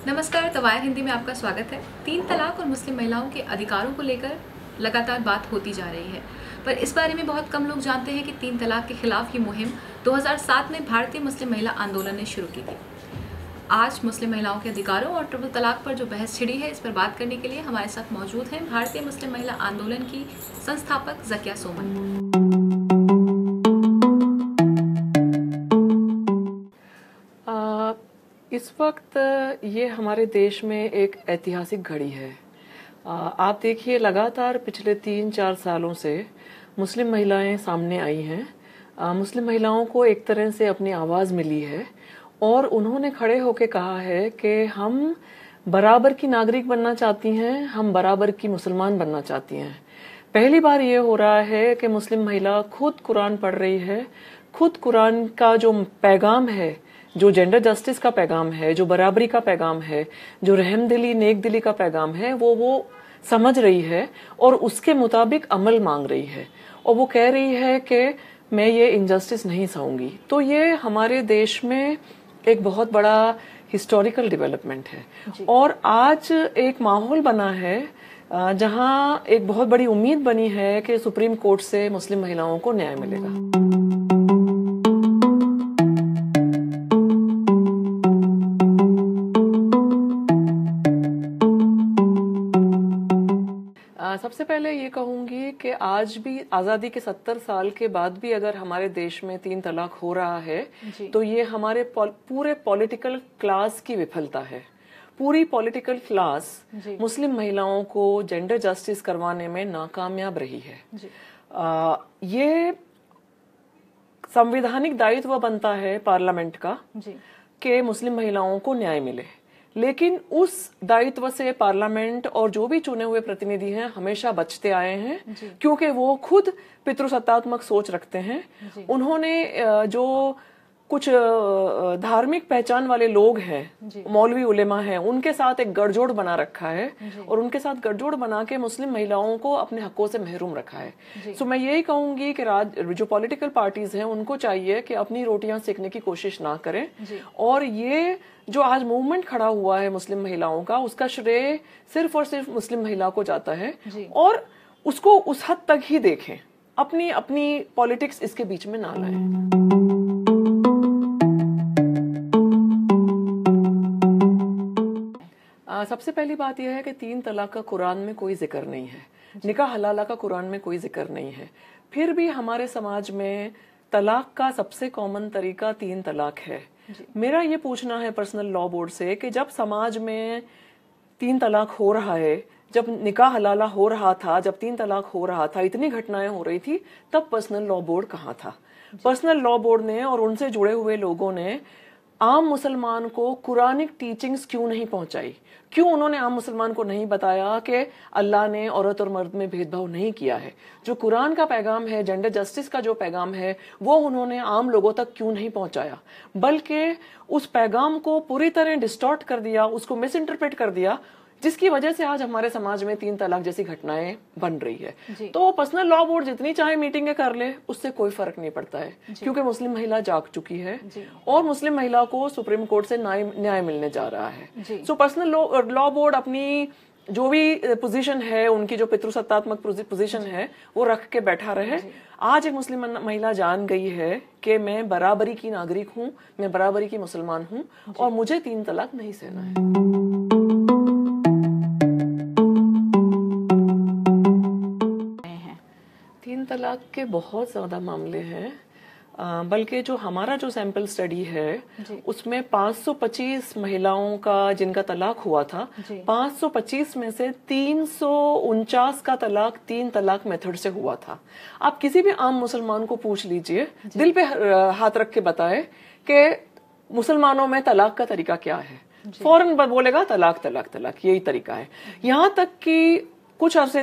नमस्कार, तवायर हिंदी में आपका स्वागत है। तीन तलाक और मुस्लिम महिलाओं के अधिकारों को लेकर लगातार बात होती जा रही है, पर इस बारे में बहुत कम लोग जानते हैं कि तीन तलाक के खिलाफ ये मुहिम 2007 में भारतीय मुस्लिम महिला आंदोलन ने शुरू की थी। आज मुस्लिम महिलाओं के अधिकारों और ट्रिपल तलाक पर जो बहस छिड़ी है, इस पर बात करने के लिए हमारे साथ मौजूद हैं भारतीय मुस्लिम महिला आंदोलन की संस्थापक ज़किया सोमन। इस वक्त ये हमारे देश में एक ऐतिहासिक घड़ी है। आप देखिए, लगातार पिछले 3-4 सालों से मुस्लिम महिलाएं सामने आई हैं। मुस्लिम महिलाओं को एक तरह से अपनी आवाज़ मिली है और उन्होंने खड़े होकर कहा है कि हम बराबर की नागरिक बनना चाहती हैं, हम बराबर की मुसलमान बनना चाहती हैं। पहली बार ये हो रहा है कि मुस्लिम महिला खुद कुरान पढ़ रही है, खुद कुरान का जो पैगाम है, जो जेंडर जस्टिस का पैगाम है, जो बराबरी का पैगाम है, जो रहमदिली नेक दिली का पैगाम है, वो समझ रही है और उसके मुताबिक अमल मांग रही है। और वो कह रही है कि मैं ये इनजस्टिस नहीं सहूंगी। तो ये हमारे देश में एक बहुत बड़ा हिस्टोरिकल डेवलपमेंट है और आज एक माहौल बना है जहां एक बहुत बड़ी उम्मीद बनी है कि सुप्रीम कोर्ट से मुस्लिम महिलाओं को न्याय मिलेगा। सबसे पहले ये कहूंगी कि आज भी आजादी के 70 साल के बाद भी अगर हमारे देश में तीन तलाक हो रहा है तो ये हमारे पूरे पॉलिटिकल क्लास की विफलता है। पूरी पॉलिटिकल क्लास मुस्लिम महिलाओं को जेंडर जस्टिस करवाने में नाकामयाब रही है। ये संवैधानिक दायित्व बनता है पार्लियामेंट का कि मुस्लिम महिलाओं को न्याय मिले, लेकिन उस दायित्व से पार्लियामेंट और जो भी चुने हुए प्रतिनिधि हैं हमेशा बचते आए हैं, क्योंकि वो खुद पितृसत्तात्मक सोच रखते हैं। उन्होंने जो कुछ धार्मिक पहचान वाले लोग हैं, मौलवी उलेमा हैं, उनके साथ एक गठजोड़ बना रखा है और उनके साथ गठजोड़ बना के मुस्लिम महिलाओं को अपने हकों से महरूम रखा है। सो मैं यही कहूंगी कि जो पॉलिटिकल पार्टीज हैं उनको चाहिए कि अपनी रोटियां सेकने की कोशिश ना करें और ये जो आज मूवमेंट खड़ा हुआ है मुस्लिम महिलाओं का, उसका श्रेय सिर्फ और सिर्फ मुस्लिम महिला को जाता है और उसको उस हद तक ही देखें, अपनी अपनी पॉलिटिक्स इसके बीच में ना लाएं। सबसे पहली बात यह है कि तीन तलाक का कुरान में कोई जिक्र नहीं है, निकाह हलाला का कुरान में कोई जिक्र नहीं है। फिर भी हमारे समाज में तलाक का सबसे कॉमन तरीका तीन तलाक है। मेरा ये पूछना है पर्सनल लॉ बोर्ड से कि जब समाज में तीन तलाक हो रहा है, जब निकाह हलाला हो रहा था, जब तीन तलाक हो रहा था, इतनी घटनाएं हो रही थी, तब पर्सनल लॉ बोर्ड कहाँ था? पर्सनल लॉ बोर्ड ने और उनसे जुड़े हुए लोगों ने आम मुसलमान को कुरानिक टीचिंग्स क्यों नहीं पहुंचाई? क्यों उन्होंने आम मुसलमान को नहीं बताया कि अल्लाह ने औरत और मर्द में भेदभाव नहीं किया है? जो कुरान का पैगाम है, जेंडर जस्टिस का जो पैगाम है, वो उन्होंने आम लोगों तक क्यों नहीं पहुंचाया, बल्कि उस पैगाम को पूरी तरह डिस्टॉर्ट कर दिया, उसको मिस इंटरप्रेट कर दिया, जिसकी वजह से आज हमारे समाज में तीन तलाक जैसी घटनाएं बन रही है। तो पर्सनल लॉ बोर्ड जितनी चाहे मीटिंगें कर ले, उससे कोई फर्क नहीं पड़ता है, क्योंकि मुस्लिम महिला जाग चुकी है और मुस्लिम महिला को सुप्रीम कोर्ट से न्याय मिलने जा रहा है। सो पर्सनल लॉ बोर्ड अपनी जो भी पोजीशन है, उनकी जो पितृसत्तात्मक पोजीशन है, वो रख के बैठा रहे। आज एक मुस्लिम महिला जान गई है कि मैं बराबरी की नागरिक हूँ, मैं बराबरी की मुसलमान हूँ और मुझे तीन तलाक नहीं सहना है। तीन तलाक के बहुत ज्यादा मामले हैं, बल्कि जो हमारा जो सैंपल स्टडी है उसमें 525 महिलाओं का जिनका तलाक हुआ था, 525 में से 349 का तलाक तीन तलाक मेथड से हुआ था। आप किसी भी आम मुसलमान को पूछ लीजिए, दिल पे हाथ रख के बताए कि मुसलमानों में तलाक का तरीका क्या है, फौरन बोलेगा तलाक तलाक तलाक, यही तरीका है। यहाँ तक कि कुछ अरसे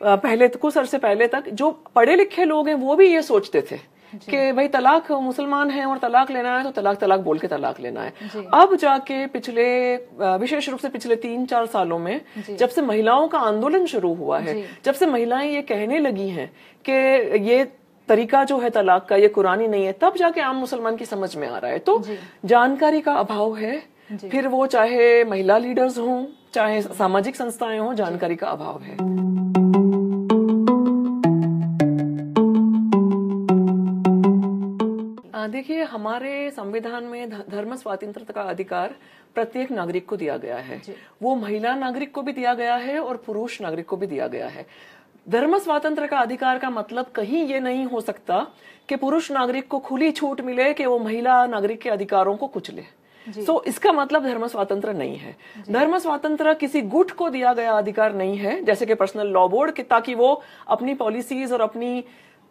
पहले तक जो पढ़े लिखे लोग हैं वो भी ये सोचते थे कि भाई तलाक, मुसलमान है और तलाक लेना है तो तलाक तलाक बोल के तलाक लेना है। अब जाके विशेष रूप से पिछले 3-4 सालों में जब से महिलाओं का आंदोलन शुरू हुआ है, जब से महिलाएं ये कहने लगी हैं कि ये तरीका जो है तलाक का ये कुरानी नहीं है, तब जाके आम मुसलमान की समझ में आ रहा है। तो जानकारी का अभाव है, फिर वो चाहे महिला लीडर्स हों, चाहे सामाजिक संस्थाएं हों, जानकारी का अभाव है। देखिए, हमारे संविधान में धर्म स्वातंत्रता का अधिकार प्रत्येक नागरिक को दिया गया है। वो महिला नागरिक को भी दिया गया है और पुरुष नागरिक को भी दिया गया है। धर्म स्वातंत्र का अधिकार का मतलब कहीं ये नहीं हो सकता कि पुरुष नागरिक को खुली छूट मिले कि वो महिला नागरिक के अधिकारों को कुचले। इसका मतलब धर्म स्वातंत्र नहीं है। धर्म स्वातंत्र किसी गुट को दिया गया अधिकार नहीं है, जैसे कि पर्सनल लॉ बोर्ड, ताकि वो अपनी पॉलिसीज और अपनी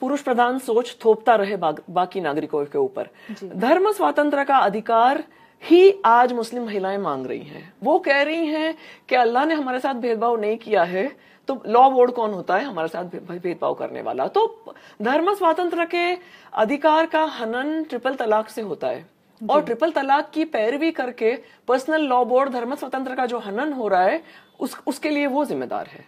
पुरुष प्रधान सोच थोपता रहे बाकी नागरिकों के ऊपर। धर्म स्वातंत्र का अधिकार ही आज मुस्लिम महिलाएं मांग रही हैं। वो कह रही हैं कि अल्लाह ने हमारे साथ भेदभाव नहीं किया है, तो लॉ बोर्ड कौन होता है हमारे साथ भेदभाव करने वाला। तो धर्म स्वातंत्र के अधिकार का हनन ट्रिपल तलाक से होता है, और ट्रिपल तलाक की पैरवी करके पर्सनल लॉ बोर्ड धर्म स्वतंत्र का जो हनन हो रहा है उसके लिए वो जिम्मेदार है।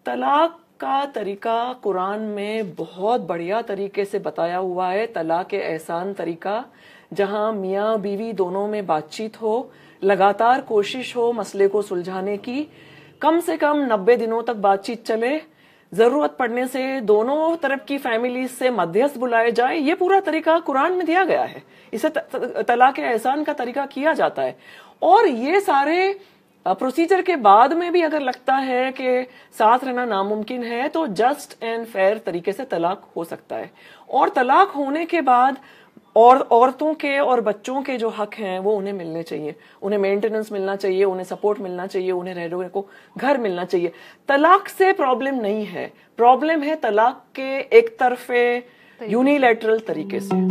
तलाक का तरीका कुरान में बहुत बढ़िया तरीके से बताया हुआ है। तलाक एहसान तरीका, जहां मियाँ बीवी दोनों में बातचीत हो, लगातार कोशिश हो मसले को सुलझाने की, कम से कम 90 दिनों तक बातचीत चले, जरूरत पड़ने से दोनों तरफ की फैमिली से मध्यस्थ बुलाए जाए। ये पूरा तरीका कुरान में दिया गया है। इसे तलाक एहसान का तरीका किया जाता है। और ये सारे प्रोसीजर के बाद में भी अगर लगता है कि साथ रहना नामुमकिन है, तो जस्ट एंड फेयर तरीके से तलाक हो सकता है। और तलाक होने के बाद औरतों के और बच्चों के जो हक हैं वो उन्हें मिलने चाहिए। उन्हें मेंटेनेंस मिलना चाहिए, उन्हें सपोर्ट मिलना चाहिए, उन्हें रहने को घर मिलना चाहिए। तलाक से प्रॉब्लम नहीं है, प्रॉब्लम है तलाक के एक तरफे यूनिलैटरल तरीके से।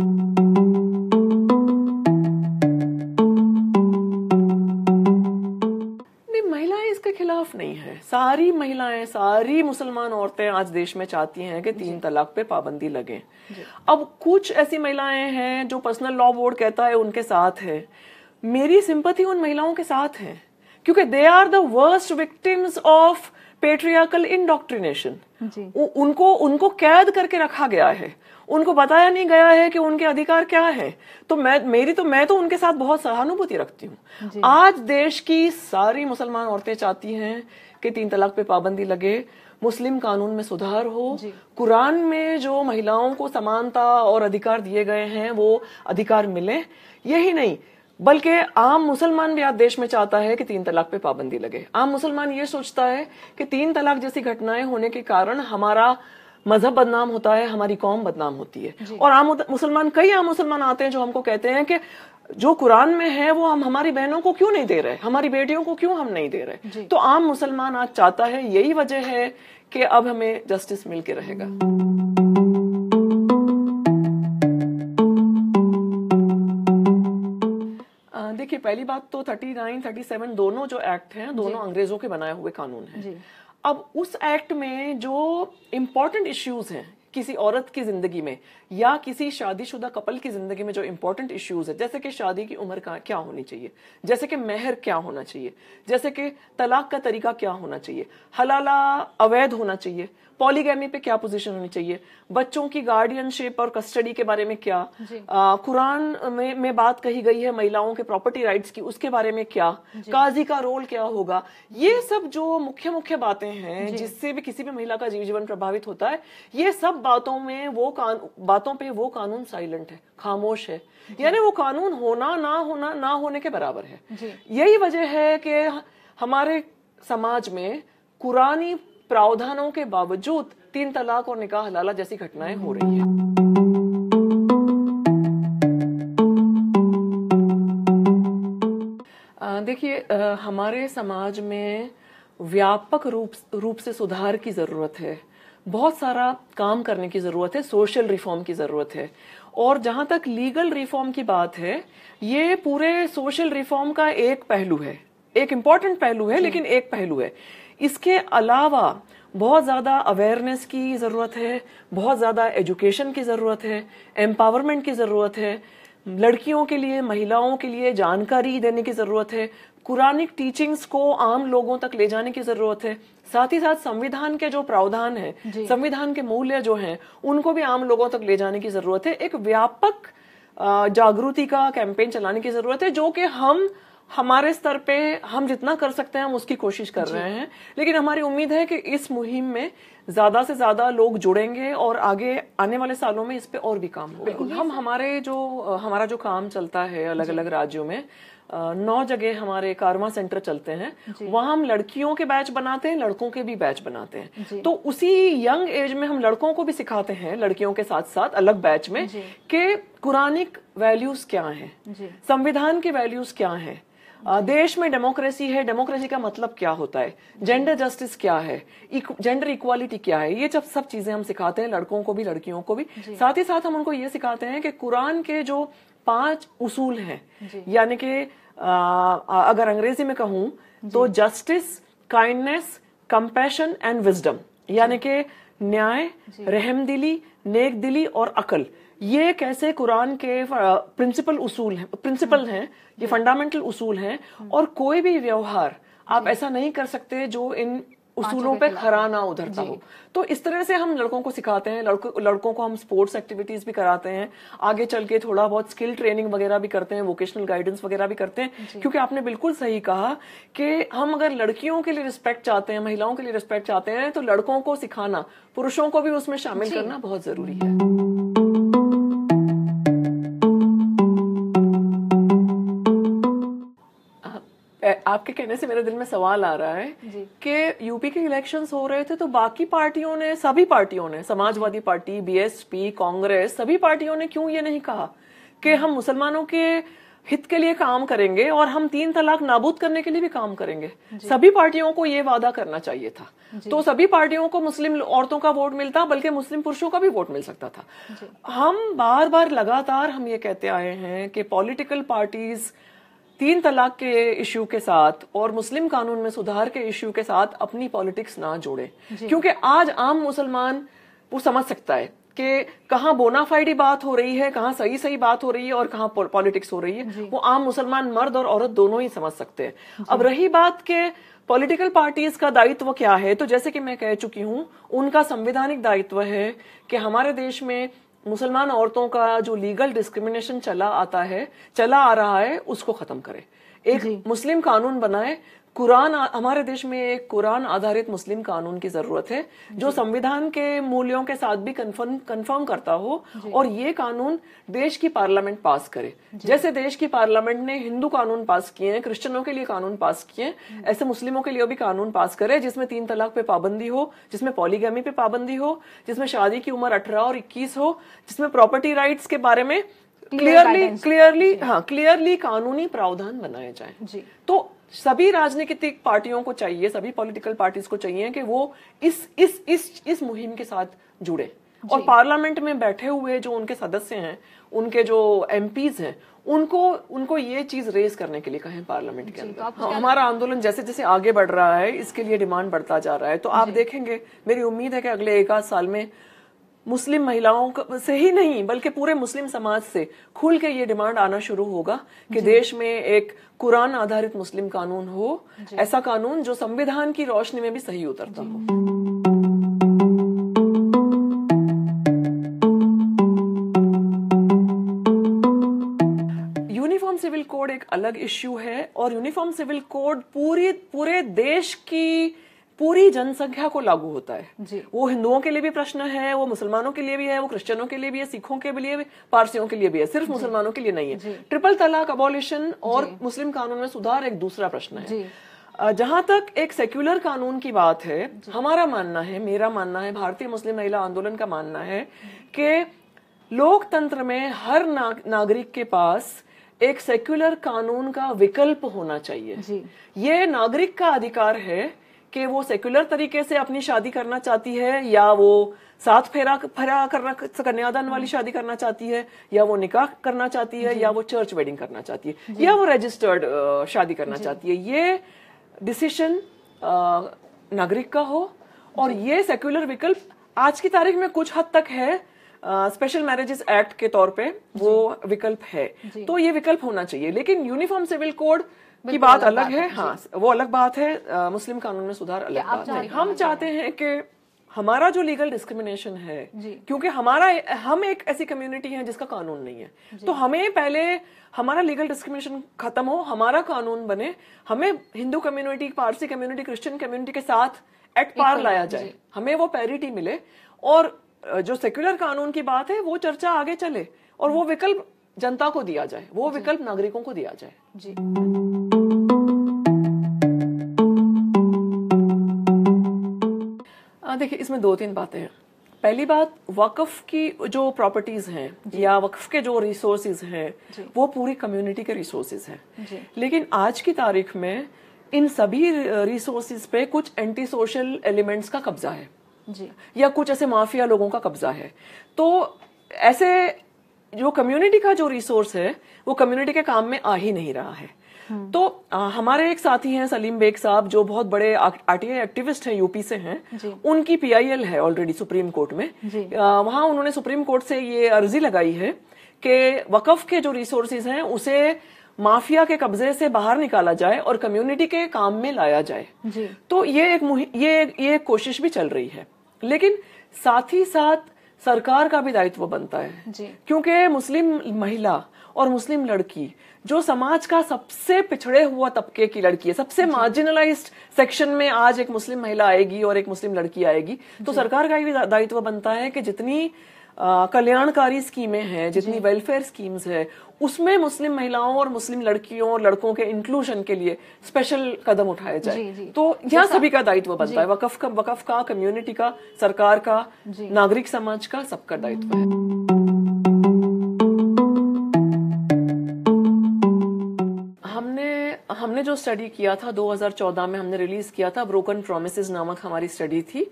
महिलाएं इसके खिलाफ नहीं है। सारी महिलाएं, सारी मुसलमान औरतें आज देश में चाहती हैं कि 3 तलाक पे पाबंदी लगे। अब कुछ ऐसी महिलाएं हैं जो पर्सनल लॉ बोर्ड कहता है उनके साथ है। मेरी सिंपैथी उन महिलाओं के साथ है, क्योंकि they are the worst victims of patriarchal indoctrination. उनको कैद करके रखा गया है, उनको बताया नहीं गया है कि उनके अधिकार क्या है। तो मैं तो उनके साथ बहुत सहानुभूति रखती हूँ। आज देश की सारी मुसलमान औरतें चाहती हैं कि 3 तलाक पे पाबंदी लगे, मुस्लिम कानून में सुधार हो, कुरान में जो महिलाओं को समानता और अधिकार दिए गए हैं वो अधिकार मिले। यही नहीं, बल्कि आम मुसलमान भी आज देश में चाहता है कि 3 तलाक पे पाबंदी लगे। आम मुसलमान ये सोचता है कि 3 तलाक जैसी घटनाएं होने के कारण हमारा मजहब बदनाम होता है, हमारी कौम बदनाम होती है। और कई आम मुसलमान आते हैं जो हमको कहते हैं कि जो कुरान में है वो हम हमारी बहनों को क्यों नहीं दे रहे, हमारी बेटियों को क्यों हम नहीं दे रहे। तो आम मुसलमान आज चाहता है, यही वजह है कि अब हमें जस्टिस मिल के रहेगा। देखिए, पहली बात तो 39, 37 दोनों जो एक्ट हैं, दोनों अंग्रेजों के बनाए हुए कानून हैं। अब उस एक्ट में जो इम्पोर्टेंट इश्यूज हैं किसी औरत की जिंदगी में या किसी शादीशुदा कपल की जिंदगी में, जो इम्पोर्टेंट इश्यूज है, जैसे कि शादी की उम्र क्या होनी चाहिए, जैसे कि मेहर क्या होना चाहिए, जैसे कि तलाक का तरीका क्या होना चाहिए, हलाला अवैध होना चाहिए, पॉलीगैमी पे क्या पोजीशन होनी चाहिए, बच्चों की गार्डियनशिप और कस्टडी के बारे में क्या, कुरान में बात कही गई है महिलाओं के प्रॉपर्टी राइट्स की, उसके बारे में क्या, काजी का रोल क्या होगा, ये सब जो मुख्य मुख्य बातें हैं जिससे भी किसी भी महिला का जीवन प्रभावित होता है, ये सब बातों पे वो कानून साइलेंट है, खामोश है। यानी वो कानून होना ना होने के बराबर है। यही वजह है कि हमारे समाज में कुरानी प्रावधानों के बावजूद 3 तलाक और निकाह हलाला जैसी घटनाएं हो रही हैं। देखिए, हमारे समाज में व्यापक रूप से सुधार की जरूरत है। बहुत सारा काम करने की जरूरत है, सोशल रिफॉर्म की जरूरत है। और जहां तक लीगल रिफॉर्म की बात है, ये पूरे सोशल रिफॉर्म का एक पहलू है, एक इम्पॉर्टेंट पहलू है, लेकिन एक पहलू है। इसके अलावा बहुत ज्यादा अवेयरनेस की जरूरत है, बहुत ज्यादा एजुकेशन की जरूरत है, एम्पावरमेंट की जरूरत है। लड़कियों के लिए, महिलाओं के लिए जानकारी देने की जरूरत है, कुरानिक टीचिंग्स को आम लोगों तक ले जाने की जरूरत है। साथ ही साथ संविधान के जो प्रावधान है, संविधान के मूल्य जो हैं, उनको भी आम लोगों तक ले जाने की जरूरत है। एक व्यापक जागृति का कैंपेन चलाने की जरूरत है, जो कि हम हमारे स्तर पे हम जितना कर सकते हैं हम उसकी कोशिश कर रहे हैं। लेकिन हमारी उम्मीद है कि इस मुहिम में ज्यादा से ज्यादा लोग जुड़ेंगे और आगे आने वाले सालों में इस पे और भी काम होगा। बिल्कुल, हम हमारा जो काम चलता है अलग अलग राज्यों में, 9 जगह हमारे कारवां सेंटर चलते हैं। वहां हम लड़कियों के बैच बनाते हैं, लड़कों के भी बैच बनाते हैं। तो उसी यंग एज में हम लड़कों को भी सिखाते हैं, लड़कियों के साथ साथ अलग बैच में, कि कुरानिक वैल्यूज क्या हैं, संविधान की वैल्यूज क्या हैं, देश में डेमोक्रेसी है, डेमोक्रेसी का मतलब क्या होता है, जेंडर जस्टिस क्या है, जेंडर इक्वालिटी क्या है। ये सब चीजें हम सिखाते हैं, लड़कों को भी लड़कियों को भी। साथ ही साथ हम उनको ये सिखाते हैं कि कुरान के जो 5 उसूल हैं, यानी कि अगर अंग्रेजी में कहूं तो justice, kindness, compassion and wisdom, यानी कि न्याय, रहमदिली, नेकदिली और अकल, ये कैसे कुरान के प्रिंसिपल हैं, ये फंडामेंटल उसूल हैं। और कोई भी व्यवहार आप ऐसा नहीं कर सकते जो इन उसूलों पे खरा ना उतरता हो। तो इस तरह से हम लड़कों को सिखाते हैं। लड़कों को हम स्पोर्ट्स एक्टिविटीज भी कराते हैं, आगे चल के थोड़ा बहुत स्किल ट्रेनिंग वगैरह भी करते हैं, वोकेशनल गाइडेंस वगैरह भी करते हैं। क्योंकि आपने बिल्कुल सही कहा कि हम अगर लड़कियों के लिए रिस्पेक्ट चाहते हैं, महिलाओं के लिए रिस्पेक्ट चाहते हैं, तो लड़कों को सिखाना, पुरुषों को भी उसमें शामिल करना बहुत जरूरी है। आपके कहने से मेरे दिल में सवाल आ रहा है कि यूपी के इलेक्शंस हो रहे थे तो बाकी पार्टियों ने, सभी पार्टियों ने, समाजवादी पार्टी, बीएसपी, कांग्रेस, सभी पार्टियों ने क्यों ये नहीं कहा कि हम मुसलमानों के हित के लिए काम करेंगे और हम 3 तलाक नाबूद करने के लिए भी काम करेंगे। सभी पार्टियों को ये वादा करना चाहिए था, तो सभी पार्टियों को मुस्लिम औरतों का वोट मिलता, बल्कि मुस्लिम पुरुषों का भी वोट मिल सकता था। हम बार बार लगातार हम ये कहते आए हैं कि पॉलिटिकल पार्टीज 3 तलाक के इश्यू के साथ और मुस्लिम कानून में सुधार के इश्यू के साथ अपनी पॉलिटिक्स ना जोड़े, क्योंकि आज आम मुसलमान वो समझ सकता है कि कहाँ बोनाफाइडी बात हो रही है, कहाँ सही बात हो रही है और कहाँ पॉलिटिक्स हो रही है। वो आम मुसलमान मर्द और औरत दोनों ही समझ सकते हैं। अब रही बात के पॉलिटिकल पार्टीज का दायित्व क्या है, तो जैसे कि मैं कह चुकी हूं, उनका संवैधानिक दायित्व है कि हमारे देश में मुसलमान औरतों का जो लीगल डिस्क्रिमिनेशन चला आ रहा है, उसको खत्म करे, एक मुस्लिम कानून बनाए। हमारे देश में एक कुरान आधारित मुस्लिम कानून की जरूरत है, जो संविधान के मूल्यों के साथ भी कंफर्म करता हो, और ये कानून देश की पार्लियामेंट पास करे। जैसे देश की पार्लियामेंट ने हिंदू कानून पास किए हैं, क्रिश्चियनों के लिए कानून पास किए हैं, ऐसे मुस्लिमों के लिए भी कानून पास करे, जिसमें 3 तलाक पे पाबंदी हो, जिसमें पॉलीगैमी पे पाबंदी हो, जिसमें शादी की उम्र 18 और 21 हो, जिसमें प्रॉपर्टी राइट्स के बारे में क्लियरली कानूनी प्रावधान बनाए जाए। तो सभी राजनीतिक पार्टियों को चाहिए, सभी पॉलिटिकल पार्टीज को चाहिए कि वो इस मुहिम के साथ जुड़े, और पार्लियामेंट में बैठे हुए जो उनके सदस्य हैं, उनके जो एमपीज हैं, उनको ये चीज रेज करने के लिए कहें पार्लियामेंट के अंदर। तो हमारा आंदोलन जैसे जैसे आगे बढ़ रहा है, इसके लिए डिमांड बढ़ता जा रहा है। तो आप देखेंगे, मेरी उम्मीद है कि अगले 1 आध साल में मुस्लिम महिलाओं से ही नहीं बल्कि पूरे मुस्लिम समाज से खुल के ये डिमांड आना शुरू होगा कि देश में एक कुरान आधारित मुस्लिम कानून हो, ऐसा कानून जो संविधान की रोशनी में भी सही उतरता हो। यूनिफॉर्म सिविल कोड एक अलग इश्यू है, और यूनिफॉर्म सिविल कोड पूरे देश की पूरी जनसंख्या को लागू होता है। वो हिंदुओं के लिए भी प्रश्न है, वो मुसलमानों के लिए भी है, वो क्रिश्चियनों के लिए भी है, सिखों के लिए भी, पारसियों के लिए भी है, सिर्फ मुसलमानों के लिए नहीं है। ट्रिपल तलाक अबॉलिशन और मुस्लिम कानून में सुधार एक दूसरा प्रश्न है। जहां तक एक सेक्युलर कानून की बात है, हमारा मानना है, मेरा मानना है, भारतीय मुस्लिम महिला आंदोलन का मानना है कि लोकतंत्र में हर नागरिक के पास एक सेक्युलर कानून का विकल्प होना चाहिए। ये नागरिक का अधिकार है कि वो सेक्युलर तरीके से अपनी शादी करना चाहती है, या वो 7 फेरा करना, कन्यादान वाली शादी करना चाहती है, या वो निकाह करना चाहती है, या वो चर्च वेडिंग करना चाहती है, या वो रजिस्टर्ड शादी करना चाहती है। ये डिसीजन नागरिक का हो, और ये सेक्युलर विकल्प आज की तारीख में कुछ हद तक है, स्पेशल मैरिजेस एक्ट के तौर पे वो विकल्प है, तो ये विकल्प होना चाहिए। लेकिन यूनिफॉर्म सिविल कोड की बात अलग है, हाँ वो अलग बात है, मुस्लिम कानून में सुधार अलग बात है। हम चाहते हैं कि हमारा जो लीगल डिस्क्रिमिनेशन है, क्योंकि हम एक ऐसी कम्युनिटी है जिसका कानून नहीं है, तो हमें पहले हमारा लीगल डिस्क्रिमिनेशन खत्म हो, हमारा कानून बने, हमें Hindu community, Parsi community, Christian community के साथ एट पार लाया जाए, हमें वो पैरिटी मिले, और जो सेक्युलर कानून की बात है वो चर्चा आगे चले और वो विकल्प जनता को दिया जाए, वो विकल्प नागरिकों को दिया जाए। जी देखिए, इसमें 2-3 बातें हैं। पहली बात, वक्फ की जो प्रॉपर्टीज हैं या वक्फ के जो रिसोर्सेज हैं वो पूरी कम्युनिटी के रिसोर्सेज हैं, लेकिन आज की तारीख में इन सभी रिसोर्सेज पे कुछ एंटी सोशल एलिमेंट्स का कब्जा है जी, या कुछ ऐसे माफिया लोगों का कब्जा है। तो ऐसे जो कम्युनिटी का जो रिसोर्स है वो कम्युनिटी के काम में आ ही नहीं रहा है। तो हमारे एक साथी हैं सलीम बेग साहब, जो बहुत बड़े आरटीआई एक्टिविस्ट हैं, यूपी से हैं, उनकी पीआईएल है ऑलरेडी सुप्रीम कोर्ट में। वहां उन्होंने सुप्रीम कोर्ट से ये अर्जी लगाई है कि वक्फ के जो रिसोर्सेज हैं उसे माफिया के कब्जे से बाहर निकाला जाए और कम्युनिटी के काम में लाया जाए। तो ये एक कोशिश भी चल रही है, लेकिन साथ ही साथ सरकार का भी दायित्व बनता है, क्योंकि मुस्लिम महिला और मुस्लिम लड़की जो समाज का सबसे पिछड़े हुआ तबके की लड़की है, सबसे मार्जिनलाइज्ड सेक्शन में आज एक मुस्लिम महिला आएगी और एक मुस्लिम लड़की आएगी, तो सरकार का भी दायित्व बनता है कि जितनी कल्याणकारी स्कीमें हैं, जितनी वेलफेयर स्कीम्स है, उसमें मुस्लिम महिलाओं और मुस्लिम लड़कियों और लड़कों के इंक्लूजन के लिए स्पेशल कदम उठाए जाए। तो यह सभी का दायित्व बनता है, वक्फ का, कम्युनिटी का, सरकार का, नागरिक समाज का, सबका दायित्व है। हमने जो स्टडी किया था 2014 में हमने रिलीज किया था, ब्रोकन प्रोमिसेस नामक हमारी स्टडी थी,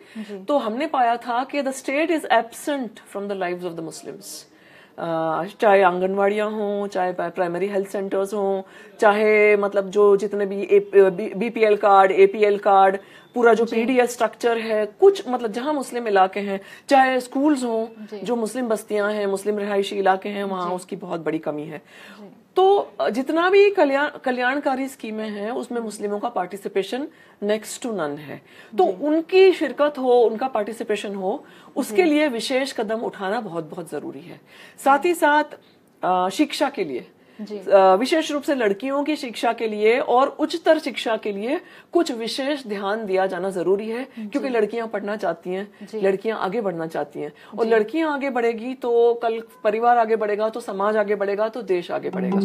तो हमने पाया था कि the state is absent from the lives of the Muslims. चाहे आंगनवाड़ियां हों, चाहे प्राइमरी हेल्थ सेंटर्स हों, चाहे मतलब जो जितने भी बीपीएल कार्ड, एपीएल कार्ड, पूरा जो पीडीएस स्ट्रक्चर है, कुछ मतलब जहां मुस्लिम इलाके हैं, चाहे स्कूल्स हों, जो मुस्लिम बस्तियां हैं, मुस्लिम रिहायशी इलाके हैं, वहां उसकी बहुत बड़ी कमी है। तो जितना भी कल्याणकारी स्कीमें हैं उसमें मुस्लिमों का पार्टिसिपेशन नेक्स्ट टू नन है, तो उनकी शिरकत हो, उनका पार्टिसिपेशन हो, उसके लिए विशेष कदम उठाना बहुत बहुत जरूरी है। साथ ही साथ शिक्षा के लिए, विशेष रूप से लड़कियों की शिक्षा के लिए और उच्चतर शिक्षा के लिए कुछ विशेष ध्यान दिया जाना जरूरी है, क्योंकि लड़कियां पढ़ना चाहती हैं, लड़कियां आगे बढ़ना चाहती हैं, और लड़कियां आगे बढ़ेगी तो कल परिवार आगे बढ़ेगा, तो समाज आगे बढ़ेगा, तो देश आगे बढ़ेगा।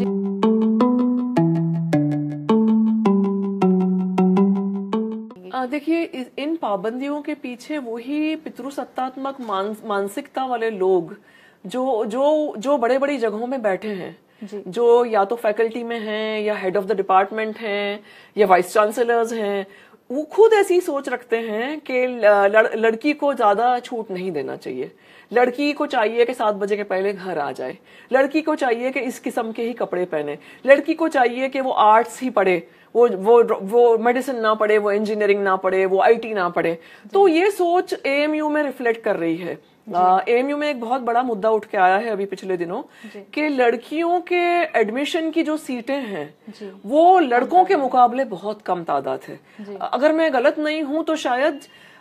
देखिए, इन पाबंदियों के पीछे वही पितृसत्तात्मक मानसिकता वाले लोग जो बड़े बड़ी जगहों में बैठे हैं, जो या तो फैकल्टी में हैं, या हेड ऑफ द डिपार्टमेंट हैं, या वाइस चांसलर्स हैं, वो खुद ऐसी सोच रखते हैं कि लड़की को ज्यादा छूट नहीं देना चाहिए, लड़की को चाहिए कि 7 बजे के पहले घर आ जाए, लड़की को चाहिए कि इस किस्म के ही कपड़े पहने, लड़की को चाहिए कि वो आर्ट्स ही पढ़े, वो मेडिसिन ना पढ़े, वो इंजीनियरिंग ना पढ़े, वो आईटी ना पढ़े। तो ये सोच एएमयू में रिफ्लेक्ट कर रही है। एएमयू में एक बहुत बड़ा मुद्दा उठ के आया है अभी पिछले दिनों कि लड़कियों के एडमिशन की जो सीटें हैं वो लड़कों के मुकाबले बहुत कम तादाद है। अगर मैं गलत नहीं हूं तो शायद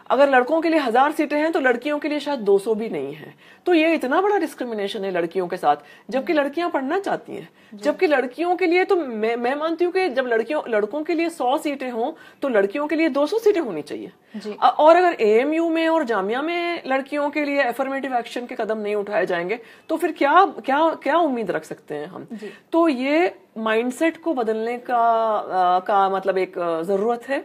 अगर लड़कों के लिए 1000 सीटें हैं तो लड़कियों के लिए शायद 200 भी नहीं है। तो ये इतना बड़ा डिस्क्रिमिनेशन है लड़कियों के साथ, जबकि लड़कियां पढ़ना चाहती हैं। जबकि लड़कियों के लिए तो मैं मानती हूँ कि जब लड़कों के लिए 100 सीटें हों तो लड़कियों के लिए 200 सीटें होनी चाहिए। और अगर एएमयू में और जामिया में लड़कियों के लिए एफर्मेटिव एक्शन के कदम नहीं उठाए जाएंगे तो फिर क्या उम्मीद रख सकते हैं हम। तो ये माइंडसेट को बदलने का मतलब एक जरूरत है,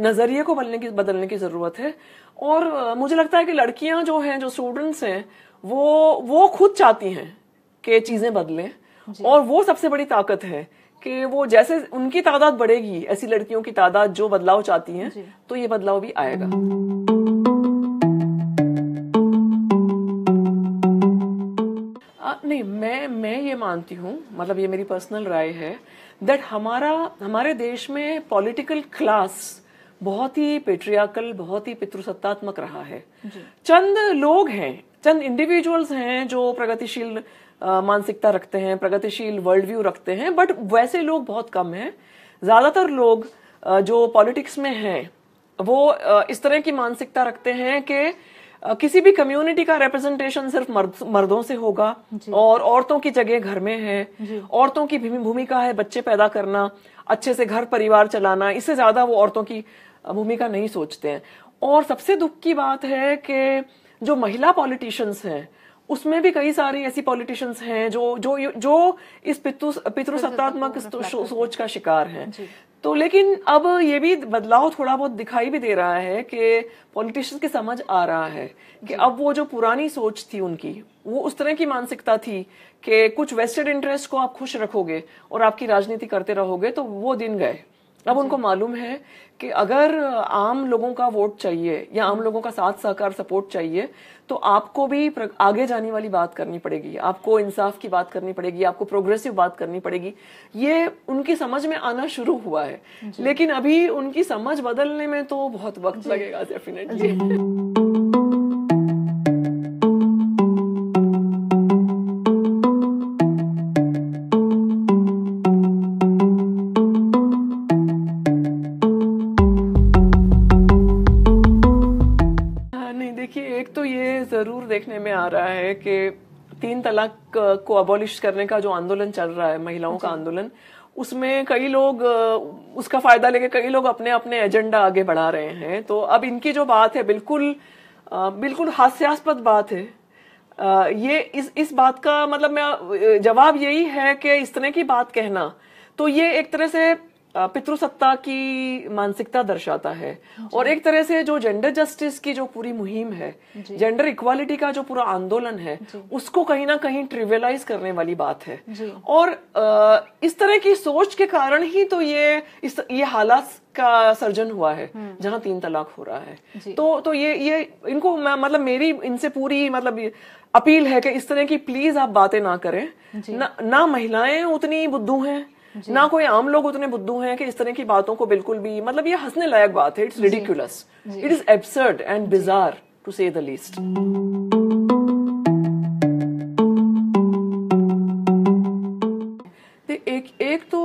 नजरिए को बदलने की जरूरत है। और मुझे लगता है कि लड़कियां जो हैं, जो स्टूडेंट्स हैं, वो खुद चाहती हैं कि चीजें बदलें, और वो सबसे बड़ी ताकत है कि वो जैसे उनकी तादाद बढ़ेगी, ऐसी लड़कियों की तादाद जो बदलाव चाहती हैं, तो ये बदलाव भी आएगा। नहीं, मैं ये मानती हूँ, मतलब ये मेरी पर्सनल राय है, दैट हमारे देश में पॉलिटिकल क्लास बहुत ही पेट्रियार्कल, बहुत ही पितृसत्तात्मक रहा है। चंद लोग हैं, चंद इंडिविजुअल्स हैं जो प्रगतिशील मानसिकता रखते हैं, प्रगतिशील वर्ल्ड व्यू रखते हैं, बट वैसे लोग बहुत कम हैं। ज्यादातर लोग जो पॉलिटिक्स में हैं वो इस तरह की मानसिकता रखते हैं कि किसी भी कम्युनिटी का रिप्रेजेंटेशन सिर्फ मर्दों से होगा और औरतों की जगह घर में है। औरतों की भूमिका है बच्चे पैदा करना, अच्छे से घर परिवार चलाना, इससे ज्यादा वो औरतों की भूमिका नहीं सोचते हैं। और सबसे दुख की बात है कि जो महिला पॉलिटिशियंस हैं उसमें भी कई सारी ऐसी पॉलिटिशियंस हैं जो इस पितृसत्तात्मक सोच का शिकार हैं। तो लेकिन अब ये भी बदलाव थोड़ा बहुत दिखाई भी दे रहा है कि पॉलिटिशियंस की समझ आ रहा है कि अब वो जो पुरानी सोच थी उनकी, वो उस तरह की मानसिकता थी कि कुछ वेस्टेड इंटरेस्ट को आप खुश रखोगे और आपकी राजनीति करते रहोगे, तो वो दिन गए। अब उनको मालूम है कि अगर आम लोगों का वोट चाहिए या आम लोगों का साथ सहकार सपोर्ट चाहिए तो आपको भी आगे जाने वाली बात करनी पड़ेगी, आपको इंसाफ की बात करनी पड़ेगी, आपको प्रोग्रेसिव बात करनी पड़ेगी। ये उनकी समझ में आना शुरू हुआ है, लेकिन अभी उनकी समझ बदलने में तो बहुत वक्त लगेगा डेफिनेटली। एक तो ये जरूर देखने में आ रहा है कि 3 तलाक को अबॉलिश करने का जो आंदोलन चल रहा है, महिलाओं का आंदोलन, उसमें कई लोग उसका फायदा लेके कई लोग अपने अपने एजेंडा आगे बढ़ा रहे हैं। तो अब इनकी जो बात है बिल्कुल हास्यास्पद बात है। ये इस बात का मतलब मैं जवाब यही है कि इस तरह की बात कहना तो ये एक तरह से पितृसत्ता की मानसिकता दर्शाता है और एक तरह से जो जेंडर जस्टिस की जो पूरी मुहिम है, जेंडर इक्वालिटी का जो पूरा आंदोलन है, उसको कहीं ना कहीं ट्रिवियलाइज करने वाली बात है। और इस तरह की सोच के कारण ही तो ये हालात का सर्जन हुआ है जहां 3 तलाक हो रहा है। तो ये इनको मतलब मेरी इनसे पूरी मतलब अपील है कि इस तरह की प्लीज आप बातें ना करें। ना महिलाएं उतनी बुद्धू हैं, ना कोई आम लोग उतने बुद्धू हैं कि इस तरह की बातों को बिल्कुल भी मतलब ये हंसने लायक बात है। It's ridiculous, it is absurd and bizarre to say the least. एक तो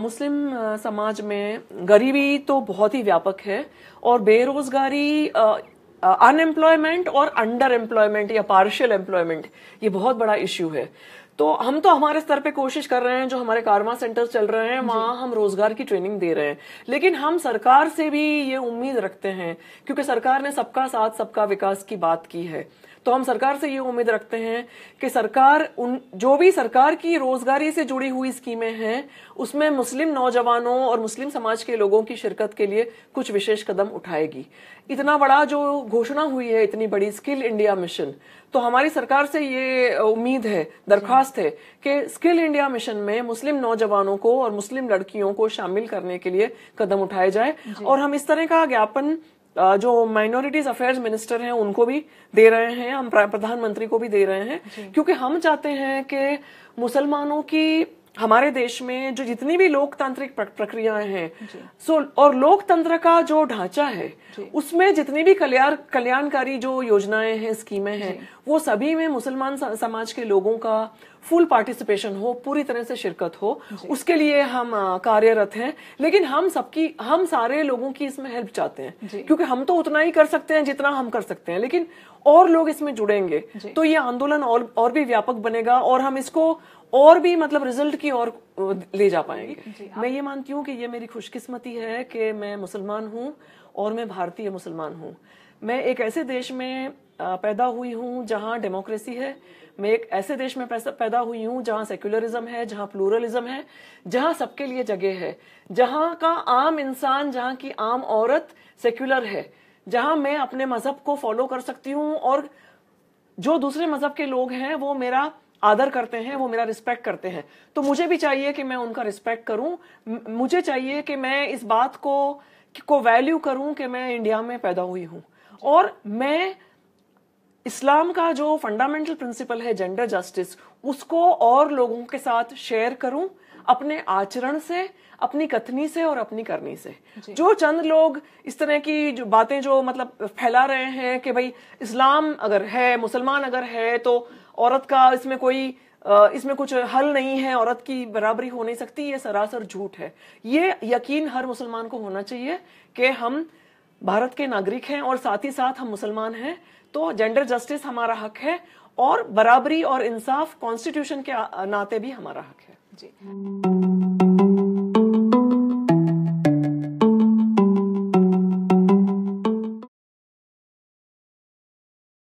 मुस्लिम समाज में गरीबी तो बहुत ही व्यापक है और बेरोजगारी, अनएम्प्लॉयमेंट और अंडर एम्प्लॉयमेंट या पार्शियल एम्प्लॉयमेंट, ये बहुत बड़ा इश्यू है। तो हम तो हमारे स्तर पे कोशिश कर रहे हैं, जो हमारे कारवा सेंटर्स चल रहे हैं वहां हम रोजगार की ट्रेनिंग दे रहे हैं, लेकिन हम सरकार से भी ये उम्मीद रखते हैं क्योंकि सरकार ने सबका साथ सबका विकास की बात की है, तो हम सरकार से ये उम्मीद रखते हैं कि सरकार जो भी सरकार की रोजगारी से जुड़ी हुई स्कीमें हैं उसमें मुस्लिम नौजवानों और मुस्लिम समाज के लोगों की शिरकत के लिए कुछ विशेष कदम उठाएगी। इतना बड़ा जो घोषणा हुई है, इतनी बड़ी स्किल इंडिया मिशन, तो हमारी सरकार से ये उम्मीद है, दरखास्त है कि स्किल इंडिया मिशन में मुस्लिम नौजवानों को और मुस्लिम लड़कियों को शामिल करने के लिए कदम उठाए जाए। और हम इस तरह का ज्ञापन जो माइनॉरिटीज अफेयर्स मिनिस्टर हैं उनको भी दे रहे हैं, हम प्रधानमंत्री को भी दे रहे हैं, क्योंकि हम चाहते हैं कि मुसलमानों की हमारे देश में जो जितनी भी लोकतांत्रिक प्रक्रियाएं हैं और लोकतंत्र का जो ढांचा है उसमें जितनी भी कल्याणकारी जो योजनाएं हैं, स्कीमें हैं, वो सभी में मुसलमान समाज के लोगों का फुल पार्टिसिपेशन हो, पूरी तरह से शिरकत हो, उसके लिए हम कार्यरत हैं। लेकिन हम सारे लोगों की इसमें हेल्प चाहते हैं, क्योंकि हम तो उतना ही कर सकते हैं जितना हम कर सकते हैं, लेकिन और लोग इसमें जुड़ेंगे तो ये आंदोलन और भी व्यापक बनेगा और हम इसको और भी मतलब रिजल्ट की ओर ले जा पाएंगे। मैं ये मानती हूँ कि ये मेरी खुशकिस्मती है कि मैं मुसलमान हूँ और मैं भारतीय मुसलमान हूँ। मैं एक ऐसे देश में पैदा हुई हूँ जहाँ डेमोक्रेसी है, मैं एक ऐसे देश में पैदा हुई हूँ जहाँ सेक्युलरिज्म है, जहाँ प्लूरलिज्म है, जहाँ सबके लिए जगह है, जहाँ का आम इंसान, जहाँ की आम औरत सेक्युलर है, जहाँ मैं अपने मजहब को फॉलो कर सकती हूँ और जो दूसरे मजहब के लोग हैं वो मेरा आदर करते हैं, वो मेरा रिस्पेक्ट करते हैं। तो मुझे भी चाहिए कि मैं उनका रिस्पेक्ट करूं, मुझे चाहिए कि मैं इस बात को वैल्यू करूं कि मैं इंडिया में पैदा हुई हूं और मैं इस्लाम का जो फंडामेंटल प्रिंसिपल है जेंडर जस्टिस, उसको और लोगों के साथ शेयर करूं अपने आचरण से, अपनी कथनी से और अपनी करनी से। जो चंद लोग इस तरह की जो बातें जो मतलब फैला रहे हैं कि भाई इस्लाम अगर है, मुसलमान अगर है तो औरत का इसमें कुछ हल नहीं है, औरत की बराबरी हो नहीं सकती, ये सरासर झूठ है। ये यकीन हर मुसलमान को होना चाहिए कि हम भारत के नागरिक हैं और साथ ही साथ हम मुसलमान हैं, तो जेंडर जस्टिस हमारा हक है और बराबरी और इंसाफ कॉन्स्टिट्यूशन के नाते भी हमारा हक है। जी।